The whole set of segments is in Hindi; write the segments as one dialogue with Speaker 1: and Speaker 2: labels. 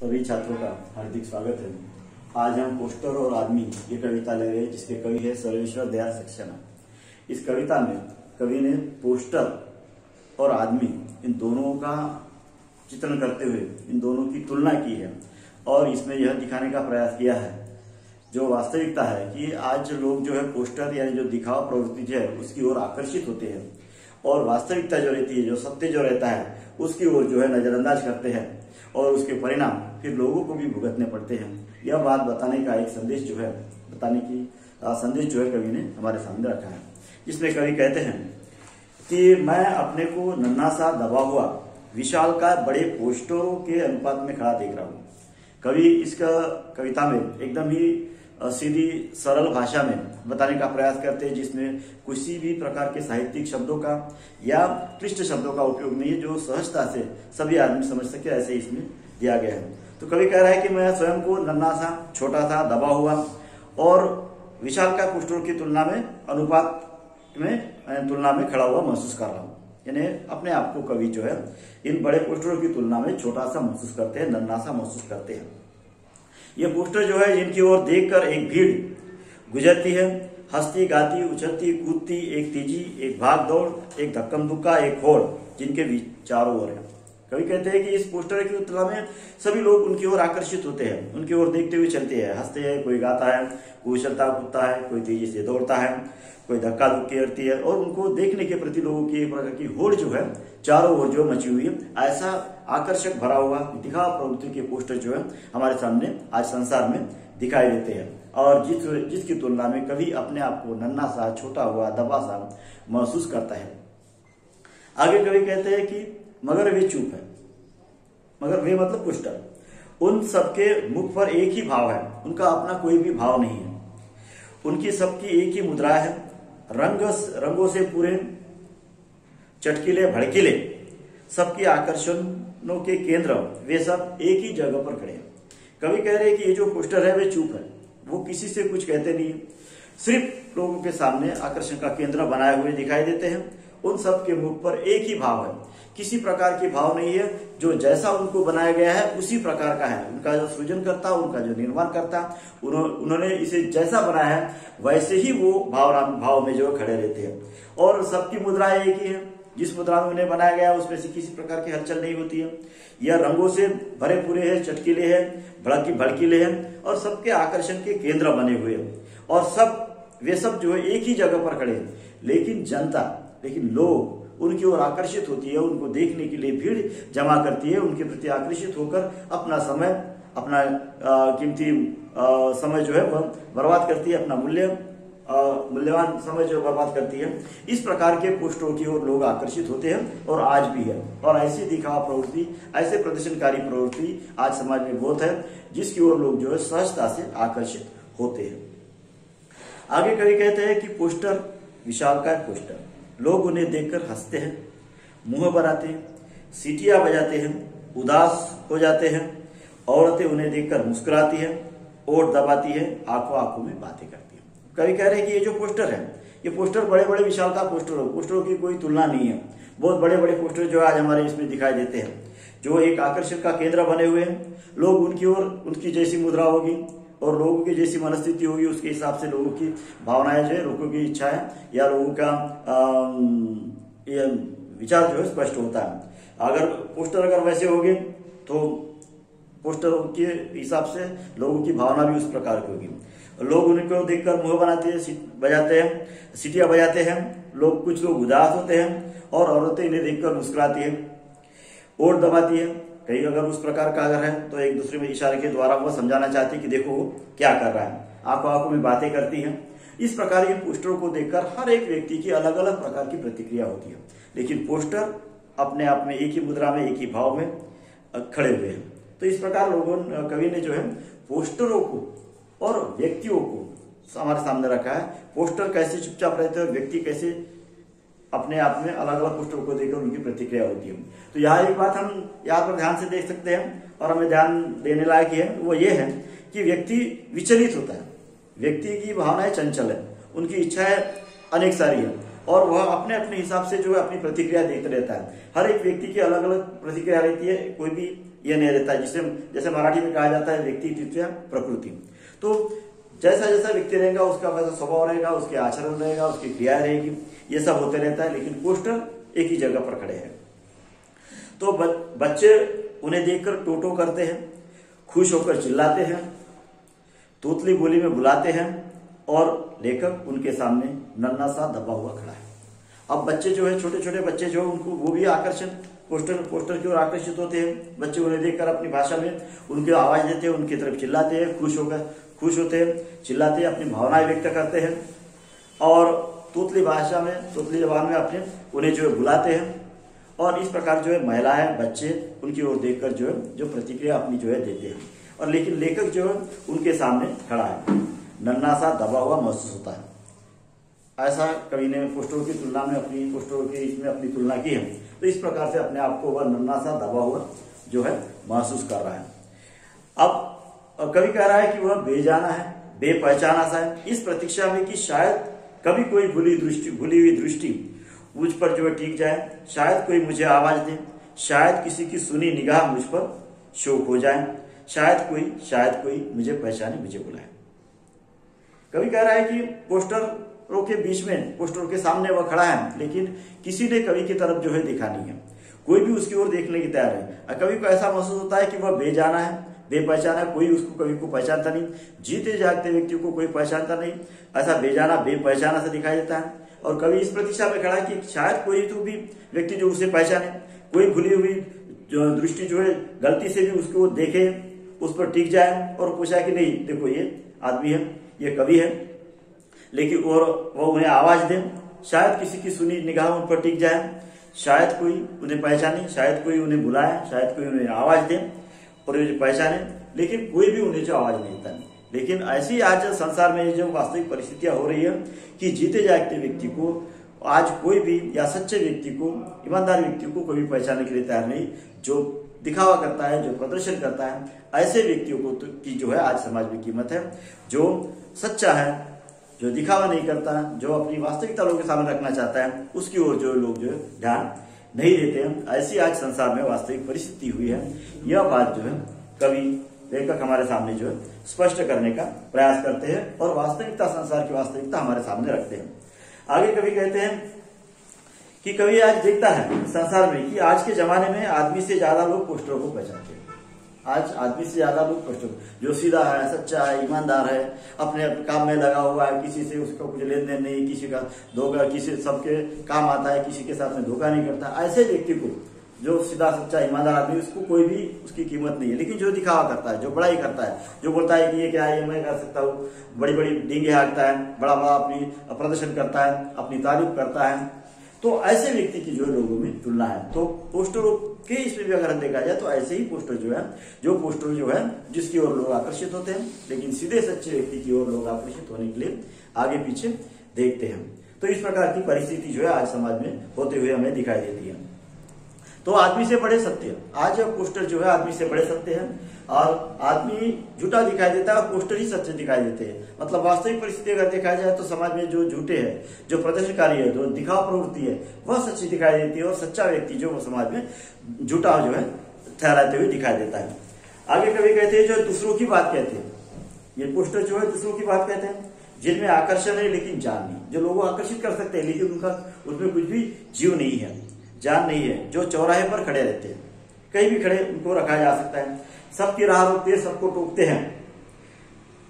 Speaker 1: सभी छात्रों का हार्दिक स्वागत है। आज हम पोस्टर और आदमी ये कविता ले रहे हैं, जिसके कवि है सर्वेश्वर दयाल सक्सेना। इस कविता में कवि ने पोस्टर और आदमी इन दोनों का चित्रण करते हुए इन दोनों की तुलना की है और इसमें यह दिखाने का प्रयास किया है जो वास्तविकता है कि आज लोग जो है पोस्टर यानी जो दिखावा प्रवृत्ति जो है उसकी ओर आकर्षित होते हैं और वास्तविकता जो रहती है, जो सत्य जो रहता है उसकी ओर जो है नजरअंदाज करते हैं और उसके परिणाम फिर लोगों को भी भुगतने पड़ते हैं। यह बात बताने का एक संदेश जो है संदेश जो है कवि ने हमारे सामने रखा है, जिसमें कवि कहते हैं कि मैं अपने को नन्हा सा दबा हुआ विशालकाय बड़े पोस्टरों के अनुपात में खड़ा देख रहा हूँ। कवि इस कविता में एकदम ही सीधी सरल भाषा में बताने का प्रयास करते हैं, जिसमें किसी भी प्रकार के साहित्यिक शब्दों का या क्लिष्ट शब्दों का उपयोग नहीं है, जो सहजता से सभी आदमी समझ सके ऐसे इसमें दिया गया है। तो कवि कह रहा है कि मैं स्वयं को नन्हा सा, छोटा सा, दबा हुआ और विशालकाय पोस्टरों की तुलना में खड़ा हुआ महसूस कर रहा हूँ। यानी अपने आप को कवि जो है इन बड़े पोस्टरों की तुलना में छोटा सा महसूस करते हैं, नन्हा सा महसूस करते हैं। ये पोस्टर जो है इनकी ओर देखकर एक भीड़ गुजरती है, हंसती गाती उछलती कूदती, एक तेजी, एक भाग दौड़, एक धक्कम धुक्का, एक होड़, जिनके चारों ओर है। कवि कहते हैं कि इस पोस्टर की तुलना में सभी लोग उनकी ओर आकर्षित होते हैं, उनकी ओर देखते हुए चलते हैं, हंसते हैं, कोई गाता है, कोई उछलता कूदता है, कोई तेजी से दौड़ता है, कोई धक्का धुक्की करती है और उनको देखने के प्रति लोगों की एक प्रकार की होड़ जो है चारों ओर जो मची हुई है। ऐसा आकर्षक भरा हुआ दिखावा प्रवृत्ति के पोस्टर जो है हमारे सामने आज संसार में दिखाई देते हैं और जिसकी तुलना में कभी अपने आप को नन्हा सा, छोटा हुआ, दबा सा महसूस करता है। आगे कवि कहते हैं कि मगर वे चुप है, मगर वे मतलब पोस्टर, उन सबके मुख पर एक ही भाव है, उनका अपना कोई भी भाव नहीं है, उनकी सबकी एक ही मुद्रा है, रंगों से पूरे चटकीले भड़कीले, सबके आकर्षणों के केंद्र, वे सब एक ही जगह पर खड़े हैं। कवि कह रहे हैं कि ये जो पोस्टर है वे चुप है, वो किसी से कुछ कहते नहीं है, सिर्फ लोगों के सामने आकर्षण का केंद्र बनाए हुए दिखाई देते हैं। उन सब के मुख पर एक ही भाव है, किसी प्रकार की भाव नहीं है, जो जैसा उनको बनाया गया है उसी प्रकार का है। उनका जो सृजन करता, उनका जो निर्माण करता, उन्होंने इसे जैसा बनाया है वैसे ही वो भाव में जो खड़े रहते हैं और सबकी मुद्रा एक ही है। जिस मुद्रा में उन्हें बनाया गया उसमें से किसी प्रकार की हलचल नहीं होती है। यह रंगों से भरे पूरे है, चटकीले है, भड़कीले हैं और सबके आकर्षण के केंद्र बने हुए हैं और वे सब जो है एक ही जगह पर खड़े हैं। लेकिन लोग उनकी ओर आकर्षित होती है, उनको देखने के लिए भीड़ जमा करती है, उनके प्रति आकर्षित होकर अपना कीमती समय जो है वह बर्बाद करती है, अपना मूल्यवान समय जो बर्बाद करती है। इस प्रकार के पोस्टरों की ओर लोग आकर्षित होते हैं और आज भी है और ऐसी दिखावा प्रवृत्ति, ऐसे प्रदर्शनकारी प्रवृत्ति आज समाज में बहुत है, जिसकी ओर लोग जो है सहजता से आकर्षित होते हैं। आगे कवि कहते हैं कि पोस्टर, विशालकाय पोस्टर, लोग उन्हें देखकर हंसते हैं, मुंह बनाते हैं, सीटियां बजाते हैं, उदास हो जाते हैं, औरतें उन्हें देखकर मुस्कुराती है, ओठ दबाती है, आंखों में बातें करती है। कवि कह रहे हैं कि ये जो पोस्टर है, ये पोस्टर बड़े बड़े विशालकाय पोस्टरों की कोई तुलना नहीं है। बहुत बड़े बड़े पोस्टर जो आज हमारे इसमें दिखाई देते हैं, जो एक आकर्षण का केंद्र बने हुए हैं। लोग उनकी ओर, उनकी जैसी मुद्रा होगी और लोगों की जैसी मनस्थिति होगी, उसके हिसाब से लोगों की भावनाएं जो है, लोगों की इच्छाएं या लोगों का विचार जो है स्पष्ट होता है। अगर पोस्टर वैसे होंगे तो पोस्टर के हिसाब से लोगों की भावना भी उस प्रकार की होगी। लोग उनको देखकर मुंह बनाते हैं, सीटियां बजाते हैं, कुछ लोग उदास होते हैं और औरतें इन्हें देखकर मुस्कुराती है, ओठ दबाती है। कहीं अगर उस प्रकार का अगर है तो एक दूसरे में इशारे के द्वारा वो समझाना चाहती है कि देखो वो क्या कर रहा है, आंखों में बातें करती है। इस प्रकार के पोस्टरों को देखकर हर एक व्यक्ति की अलग अलग प्रकार की प्रतिक्रिया होती है, लेकिन पोस्टर अपने आप में एक ही मुद्रा में, एक ही भाव में खड़े हुए हैं। तो इस प्रकार कवि ने जो है पोस्टरों को और व्यक्तियों को हमारे सामने रखा है। पोस्टर कैसे चुपचाप रहते हैं और व्यक्ति कैसे अपने आप में अलग अलग पोस्टरों को देखकर उनकी प्रतिक्रिया होती है। तो यहाँ एक बात हम यहाँ पर ध्यान से देख सकते हैं और हमें ध्यान देने लायक है, वो ये है कि व्यक्ति विचलित होता है, व्यक्ति की भावनाएं चंचल है, उनकी इच्छाएं अनेक सारी है और वह अपने अपने हिसाब से जो है अपनी प्रतिक्रिया देते रहता है। हर एक व्यक्ति की अलग अलग प्रतिक्रिया रहती है। कोई भी ये नहीं रहता है, जिसे जैसे मराठी में कहा जाता है व्यक्ति तृतीया प्रकृति। तो जैसा जैसा व्यक्ति रहेगा उसका वैसा स्वभाव रहेगा, उसके आचरण रहेगा, उसकी क्रिया रहेगी, ये सब होते रहता है। लेकिन पोस्टर एक ही जगह पर खड़े हैं। तो बच्चे उन्हें देखकर टोटो करते हैं, खुश होकर चिल्लाते हैं, तोतली बोली में बुलाते हैं और लेखक उनके सामने नन्हा सा दबा हुआ खड़ा है। अब बच्चे जो है, छोटे छोटे बच्चे जो उनको वो भी आकर्षण पोस्टर की ओर आकर्षित होते हैं। बच्चे उन्हें देखकर अपनी भाषा में उनकी आवाज देते हैं, उनकी तरफ चिल्लाते हैं, खुश होते हैं, चिल्लाते हैं, अपनी भावनाएं व्यक्त करते हैं और तोतली भाषा में, तोतली जबान में अपने उन्हें जो है बुलाते हैं। और इस प्रकार जो है महिलाएं, बच्चे उनकी ओर देखकर जो है जो प्रतिक्रिया अपनी जो है देते हैं। और लेकिन लेखक जो है उनके सामने खड़ा है, नन्हा सा दबा हुआ महसूस होता है। ऐसा कवि ने पोस्टरों की तुलना में पोस्टरों के इसमें अपनी तुलना की है। तो इस प्रकार से अपने आप को वह नन्हा सा दबा हुआ जो है महसूस कर रहा है। अब कवि कह रहा है कि वह बेजाना है, बेपहचाना सा है, इस प्रतीक्षा में कि शायद कभी कोई भूली हुई दृष्टि मुझ पर जो है टिक जाए, शायद कोई मुझे आवाज दे, शायद किसी की सुनी निगाह मुझ पर शोक हो जाए, शायद कोई मुझे पहचाने, मुझे बुलाए। कवि कह रहा है कि पोस्टरों के बीच में, पोस्टरों के सामने वह खड़ा है, लेकिन किसी ने कवि की तरफ जो है देखा नहीं है, कोई भी उसकी ओर देखने की तैयार है। कवि को ऐसा महसूस होता है कि वह बेजाना है, बेपहचाना है, कोई उसको कवि को पहचानता नहीं, जीते जागते व्यक्ति को कोई पहचानता नहीं, ऐसा बेजाना बेपहचाना से दिखाई देता है। और कवि इस प्रतीक्षा में खड़ा है कि शायद कोई तो भी व्यक्ति जो उसे पहचाने, कोई भूली हुई जो दृष्टि जो है गलती से भी उसको देखे, उस पर टिक जाए और पूछा कि नहीं देखो ये आदमी है, ये कवि है, लेकिन और वो उन्हें आवाज दे, शायद किसी की सुनी निगाह उन पर टिक जाए, शायद कोई उन्हें पहचाने, शायद कोई उन्हें बुलाए, शायद कोई उन्हें आवाज दे और पहचाने, लेकिन कोई भी उन्हें जो आवाज नहीं देता। लेकिन ऐसी आज संसार में जो वास्तविक परिस्थितियां हो रही है कि जीते जागते व्यक्ति को आज कोई भी या सच्चे व्यक्ति को, ईमानदार व्यक्ति को कोई पहचानने के लिए तैयार नहीं। जो दिखावा करता है, जो प्रदर्शन करता है, ऐसे व्यक्तियों को की जो है आज समाज में कीमत है। जो सच्चा है, जो दिखावा नहीं करता, जो अपनी वास्तविकता लोगों के सामने रखना चाहता है, उसकी ओर जो लोग जो है ध्यान नहीं देते हैं। ऐसी आज संसार में वास्तविक परिस्थिति हुई है। यह बात जो है कवि लेखक हमारे सामने जो है स्पष्ट करने का प्रयास करते हैं और वास्तविकता, संसार की वास्तविकता हमारे सामने रखते हैं। आगे कवि कहते हैं कि कवि आज देखता है संसार में कि आज के जमाने में आदमी से ज्यादा लोग पोस्टरों को पहचानते हैं। आज आदमी से ज्यादा लोग पोस्टर, जो सीधा है, सच्चा है, ईमानदार है, अपने काम में लगा हुआ है, किसी से उसका कुछ लेन देन नहीं, किसी का धोखा, किसी सबके काम आता है, किसी के साथ में धोखा नहीं करता, ऐसे व्यक्ति को, जो सीधा सच्चा ईमानदार आदमी, उसको कोई भी उसकी कीमत नहीं है। लेकिन जो दिखावा करता है, जो बड़ाई करता है, जो बोलता है कि ये क्या है, ये मैं कर सकता हूँ, बड़ी बड़ी डींगे हाँकता है, बड़ा बड़ा अपनी प्रदर्शन करता है, अपनी तारीफ करता है, तो ऐसे व्यक्ति की जो है लोगों में तुलना है। तो पोस्टरों के इसमें भी अगर देखा जाए तो ऐसे ही पोस्टर जो पोस्टर जो है जिसकी ओर लोग आकर्षित होते हैं, लेकिन सीधे सच्चे व्यक्ति की ओर लोग आकर्षित होने के लिए आगे पीछे देखते हैं। तो इस प्रकार की परिस्थिति जो है आज समाज में होते हुए हमें दिखाई देती है। तो आदमी से बड़े सत्य, आज पोस्टर जो है आदमी से बड़े सत्य है, और आदमी झूठा दिखाई देता है और पोस्टर ही सच्चे दिखाई देते हैं। मतलब वास्तविक परिस्थिति अगर देखा जाए तो समाज में जो झूठे है, जो प्रदर्शनकारी है, जो दिखावा प्रवृत्ति है, वह सच्ची दिखाई देती है और सच्चा व्यक्ति जो वो समाज में झूठा जो है ठहराते हुए दिखाई देता है। आगे कभी कहते हैं जो दूसरों की बात कहते हैं, ये पोस्टर जो है दूसरों की बात कहते हैं, जिनमें आकर्षण है लेकिन जान नहीं, जो लोगों को आकर्षित कर सकते हैं लेकिन उनका उसमें कुछ भी जीव नहीं है, जान नहीं है, जो चौराहे पर खड़े रहते हैं, कहीं भी खड़े उनको रखा जा सकता है, सबकी राह रोकते हैं, सबको टोकते हैं,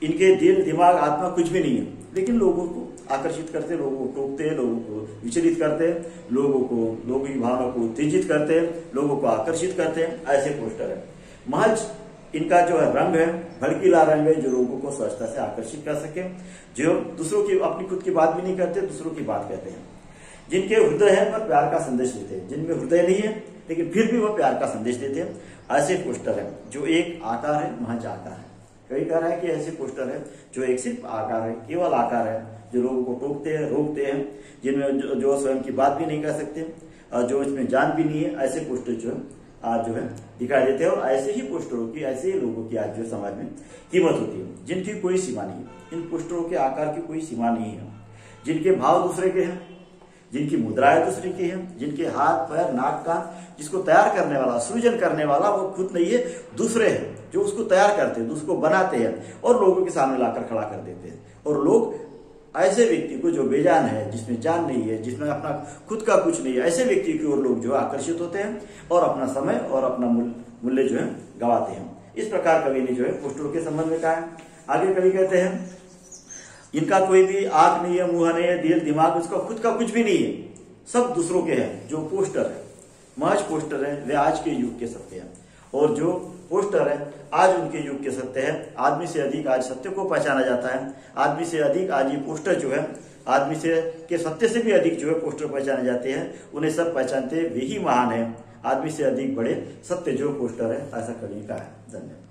Speaker 1: इनके दिल दिमाग आत्मा कुछ भी नहीं है, लेकिन लोगों को आकर्षित करते, लोगों को टोकते हैं, लोगों को विचलित करते हैं, लोगों की भावना को उत्तेजित करते हैं, लोगों को आकर्षित करते हैं। ऐसे पोस्टर है। महज इनका जो है रंग है, भड़कीला रंग है, जो लोगों को सहजता से आकर्षित कर सके, जो दूसरों की, अपनी खुद की बात भी नहीं करते, दूसरों की बात कहते हैं, जिनके हृदय है पर प्यार का संदेश देते हैं, जिनमें हृदय नहीं है लेकिन फिर भी वह प्यार का संदेश देते हैं। ऐसे पोस्टर है जो एक आकार है, महज आकार है। कई कह रहा है कि ऐसे पोस्टर है जो एक सिर्फ आकार है, केवल आकार है, जो लोगों को टोकते हैं, रोकते हैं, जिनमें जो स्वयं की बात भी नहीं कर सकते और जो इसमें जान भी नहीं है, ऐसे पोस्टर जो है आज जो है दिखाई देते हैं। और ऐसे ही पोस्टरों की, ऐसे ही लोगों की आज जो समाज में कीमत होती है, जिनकी कोई सीमा नहीं है। इन पोस्टरों के आकार की कोई सीमा नहीं है, जिनके भाव दूसरे के हैं, जिनकी मुद्राएं दूसरे की हैं, जिनके हाथ पैर नाक कान जिसको तैयार करने वाला, सृजन करने वाला वो खुद नहीं है, दूसरे हैं जो उसको तैयार करते हैं, उसको बनाते हैं और लोगों के सामने लाकर खड़ा कर देते हैं। और लोग ऐसे व्यक्ति को जो बेजान है, जिसमें जान नहीं है, जिसमें अपना खुद का कुछ नहीं है, ऐसे व्यक्ति की ओर लोग जो है आकर्षित होते हैं और अपना समय और अपना मूल्य जो है गवाते हैं। इस प्रकार कवि ने जो है पोस्टरों के संबंध में कहा है। आगे कवि कहते हैं, इनका कोई भी आंख नहीं है, मुंह नहीं है, दिल दिमाग, उसका खुद का कुछ भी नहीं है, सब दूसरों के हैं। जो पोस्टर है, महज पोस्टर है, वे आज के युग के सत्य हैं। और जो पोस्टर है आज उनके युग के सत्य है। आदमी से अधिक आज सत्य को पहचाना जाता है। आदमी से अधिक आज ये पोस्टर जो है, आदमी से के सत्य से भी अधिक जो है पोस्टर पहचाने जाते हैं। उन्हें सब पहचानते वे ही महान है। आदमी से अधिक बड़े सत्य जो पोस्टर है, ऐसा कवि का है। धन्यवाद।